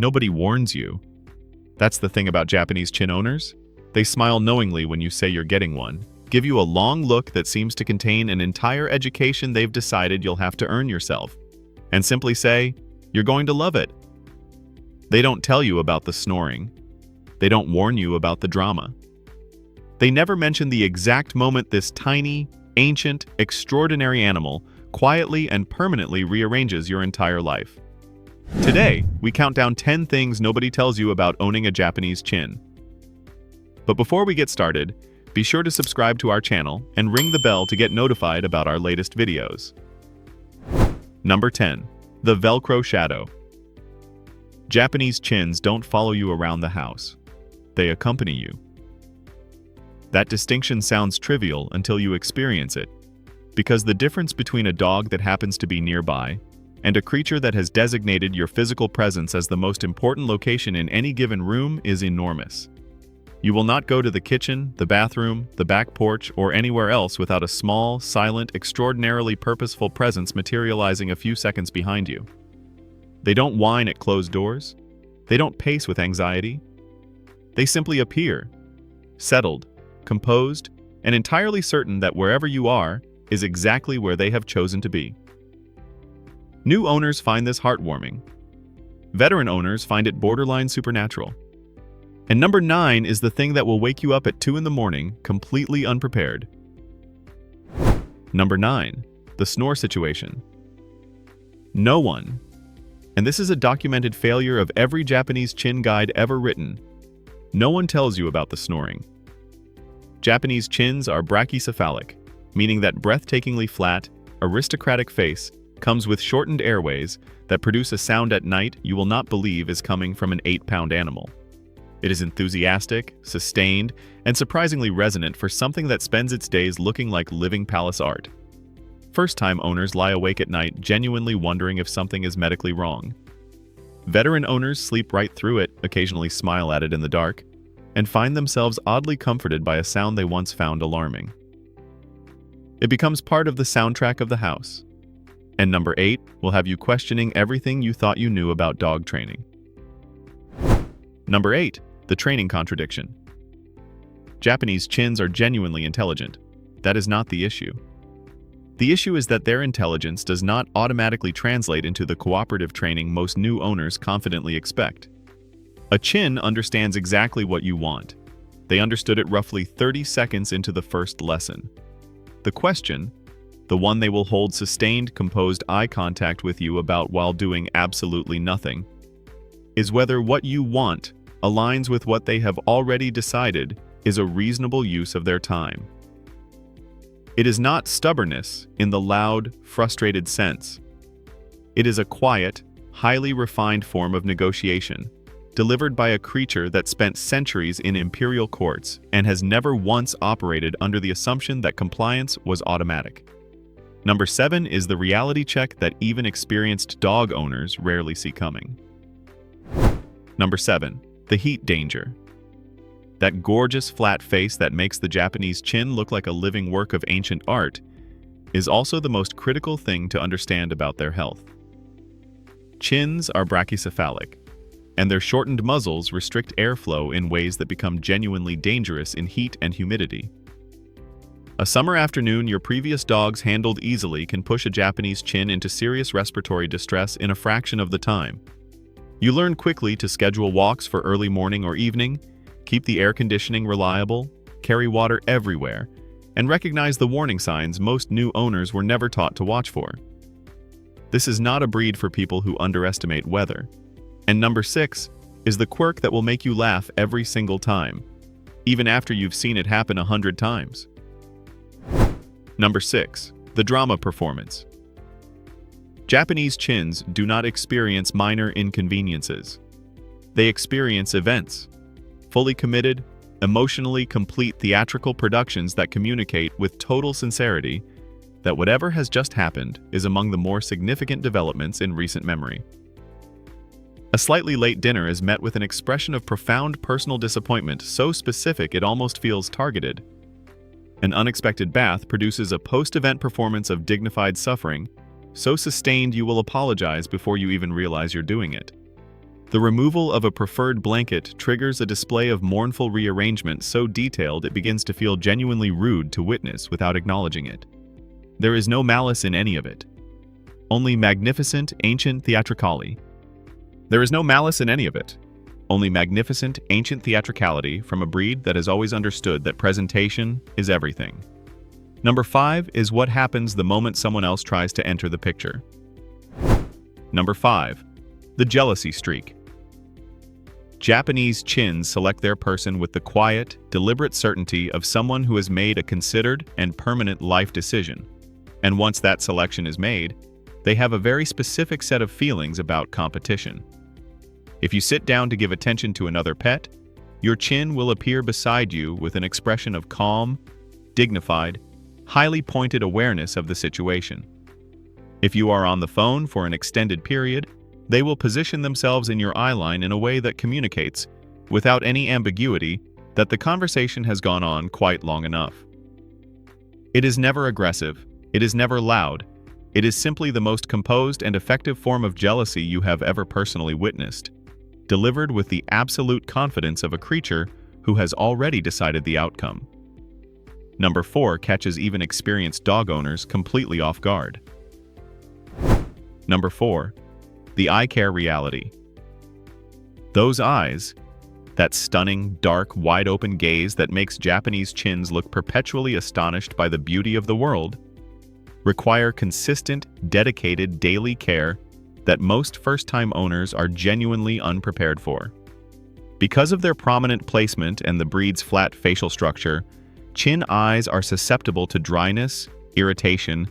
Nobody warns you. That's the thing about Japanese chin owners. They smile knowingly when you say you're getting one, give you a long look that seems to contain an entire education they've decided you'll have to earn yourself, and simply say, "You're going to love it." They don't tell you about the snoring. They don't warn you about the drama. They never mention the exact moment this tiny, ancient, extraordinary animal quietly and permanently rearranges your entire life. Today, we count down 10 things nobody tells you about owning a Japanese chin. But before we get started, be sure to subscribe to our channel and ring the bell to get notified about our latest videos. Number 10. The Velcro Shadow. Japanese chins don't follow you around the house. They accompany you. That distinction sounds trivial until you experience it, because the difference between a dog that happens to be nearby and a creature that has designated your physical presence as the most important location in any given room is enormous. You will not go to the kitchen, the bathroom, the back porch, or anywhere else without a small, silent, extraordinarily purposeful presence materializing a few seconds behind you. They don't whine at closed doors. They don't pace with anxiety. They simply appear, settled, composed, and entirely certain that wherever you are is exactly where they have chosen to be. New owners find this heartwarming. Veteran owners find it borderline supernatural. And number 9 is the thing that will wake you up at 2 in the morning, completely unprepared. Number 9. The snore situation. No one, and this is a documented failure of every Japanese chin guide ever written, no one tells you about the snoring. Japanese chins are brachycephalic, meaning that breathtakingly flat, aristocratic face comes with shortened airways that produce a sound at night you will not believe is coming from an 8-pound animal. It is enthusiastic, sustained, and surprisingly resonant for something that spends its days looking like living palace art. First-time owners lie awake at night genuinely wondering if something is medically wrong. Veteran owners sleep right through it, occasionally smile at it in the dark, and find themselves oddly comforted by a sound they once found alarming. It becomes part of the soundtrack of the house. And number 8 will have you questioning everything you thought you knew about dog training. Number 8. The training contradiction. Japanese chins are genuinely intelligent. That is not the issue. The issue is that their intelligence does not automatically translate into the cooperative training most new owners confidently expect. A chin understands exactly what you want. They understood it roughly 30 seconds into the first lesson. The question, the one they will hold sustained, composed eye contact with you about while doing absolutely nothing, is whether what you want aligns with what they have already decided is a reasonable use of their time. It is not stubbornness in the loud, frustrated sense. It is a quiet, highly refined form of negotiation, delivered by a creature that spent centuries in imperial courts and has never once operated under the assumption that compliance was automatic. Number 7 is the reality check that even experienced dog owners rarely see coming. Number 7. The heat danger. That gorgeous flat face that makes the Japanese chin look like a living work of ancient art is also the most critical thing to understand about their health. Chins are brachycephalic, and their shortened muzzles restrict airflow in ways that become genuinely dangerous in heat and humidity. A summer afternoon your previous dogs handled easily can push a Japanese chin into serious respiratory distress in a fraction of the time. You learn quickly to schedule walks for early morning or evening, keep the air conditioning reliable, carry water everywhere, and recognize the warning signs most new owners were never taught to watch for. This is not a breed for people who underestimate weather. And number 6 is the quirk that will make you laugh every single time, even after you've seen it happen 100 times. Number 6. The drama performance. Japanese chins do not experience minor inconveniences. They experience events. Fully committed, emotionally complete theatrical productions that communicate with total sincerity that whatever has just happened is among the more significant developments in recent memory. A slightly late dinner is met with an expression of profound personal disappointment so specific it almost feels targeted. An unexpected bath produces a post-event performance of dignified suffering, so sustained you will apologize before you even realize you're doing it. The removal of a preferred blanket triggers a display of mournful rearrangement so detailed it begins to feel genuinely rude to witness without acknowledging it. There is no malice in any of it. Only magnificent, ancient theatricality. There is no malice in any of it. Only magnificent, ancient theatricality from a breed that has always understood that presentation is everything. Number 5 is what happens the moment someone else tries to enter the picture. Number 5. The jealousy streak. Japanese chins select their person with the quiet, deliberate certainty of someone who has made a considered and permanent life decision. And once that selection is made, they have a very specific set of feelings about competition. If you sit down to give attention to another pet, your chin will appear beside you with an expression of calm, dignified, highly pointed awareness of the situation. If you are on the phone for an extended period, they will position themselves in your eye line in a way that communicates, without any ambiguity, that the conversation has gone on quite long enough. It is never aggressive, it is never loud, it is simply the most composed and effective form of jealousy you have ever personally witnessed, delivered with the absolute confidence of a creature who has already decided the outcome. Number 4 catches even experienced dog owners completely off guard. Number 4. The eye care reality. Those eyes, that stunning, dark, wide-open gaze that makes Japanese chins look perpetually astonished by the beauty of the world, require consistent, dedicated daily care that most first-time owners are genuinely unprepared for. Because of their prominent placement and the breed's flat facial structure, chin eyes are susceptible to dryness, irritation,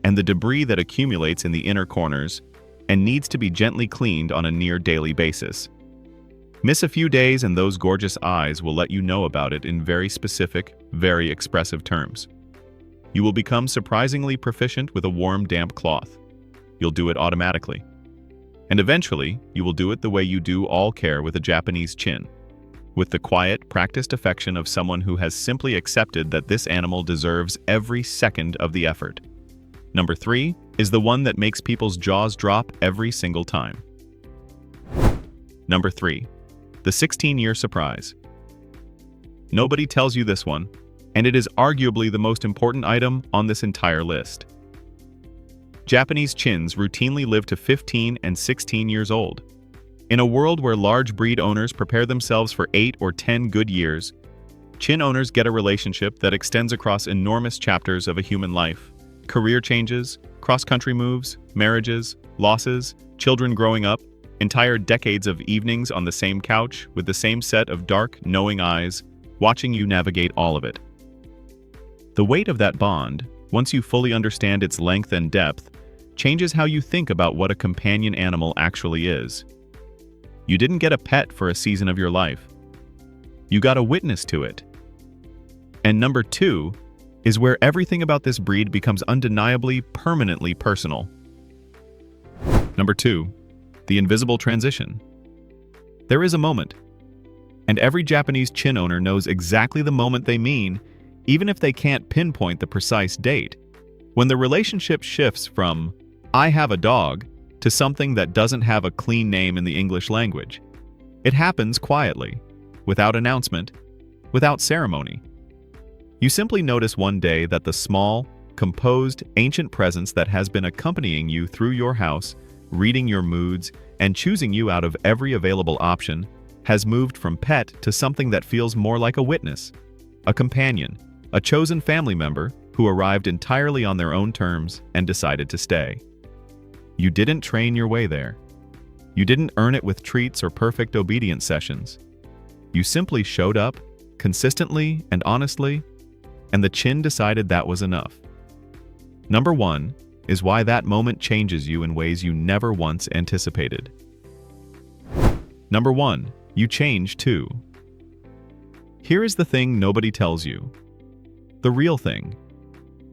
and the debris that accumulates in the inner corners and needs to be gently cleaned on a near-daily basis. Miss a few days and those gorgeous eyes will let you know about it in very specific, very expressive terms. You will become surprisingly proficient with a warm, damp cloth. You'll do it automatically. And eventually, you will do it the way you do all care with a Japanese chin, with the quiet, practiced affection of someone who has simply accepted that this animal deserves every second of the effort. Number 3 is the one that makes people's jaws drop every single time. Number 3. The 16-year surprise. Nobody tells you this one, and it is arguably the most important item on this entire list. Japanese chins routinely live to 15 and 16 years old. In a world where large breed owners prepare themselves for 8 or 10 good years, chin owners get a relationship that extends across enormous chapters of a human life. Career changes, cross-country moves, marriages, losses, children growing up, entire decades of evenings on the same couch with the same set of dark, knowing eyes, watching you navigate all of it. The weight of that bond, once you fully understand its length and depth, changes how you think about what a companion animal actually is. You didn't get a pet for a season of your life. You got a witness to it. And number 2 is where everything about this breed becomes undeniably, permanently personal. Number 2, the invisible transition. There is a moment, and every Japanese chin owner knows exactly the moment they mean, even if they can't pinpoint the precise date, when the relationship shifts from, "I have a dog," to something that doesn't have a clean name in the English language. It happens quietly, without announcement, without ceremony. You simply notice one day that the small, composed, ancient presence that has been accompanying you through your house, reading your moods, and choosing you out of every available option, has moved from pet to something that feels more like a witness, a companion, a chosen family member who arrived entirely on their own terms and decided to stay. You didn't train your way there. You didn't earn it with treats or perfect obedience sessions. You simply showed up, consistently and honestly, and the chin decided that was enough. Number 1 is why that moment changes you in ways you never once anticipated. Number 1, you change too. Here is the thing nobody tells you. The real thing.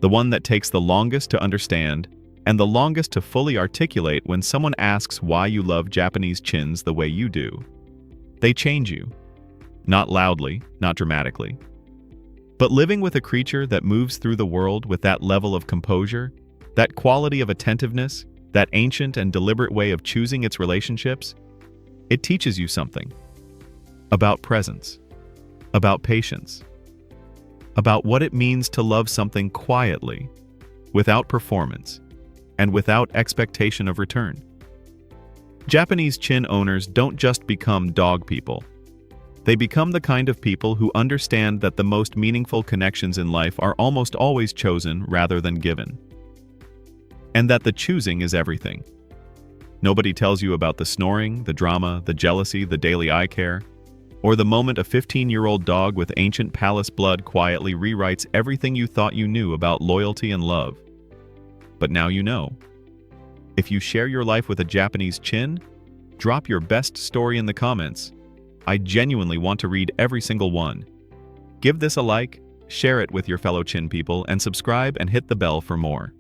The one that takes the longest to understand and the longest to fully articulate when someone asks why you love Japanese chins the way you do. They change you. Not loudly, not dramatically. But living with a creature that moves through the world with that level of composure, that quality of attentiveness, that ancient and deliberate way of choosing its relationships, It teaches you something about presence, about patience, about what it means to love something quietly, without performance, and without expectation of return. Japanese chin owners don't just become dog people. They become the kind of people who understand that the most meaningful connections in life are almost always chosen rather than given. And that the choosing is everything. Nobody tells you about the snoring, the drama, the jealousy, the daily eye care, or the moment a 15-year-old dog with ancient palace blood quietly rewrites everything you thought you knew about loyalty and love. But now you know. If you share your life with a Japanese chin, drop your best story in the comments. I genuinely want to read every single one. Give this a like, share it with your fellow chin people, and subscribe and hit the bell for more.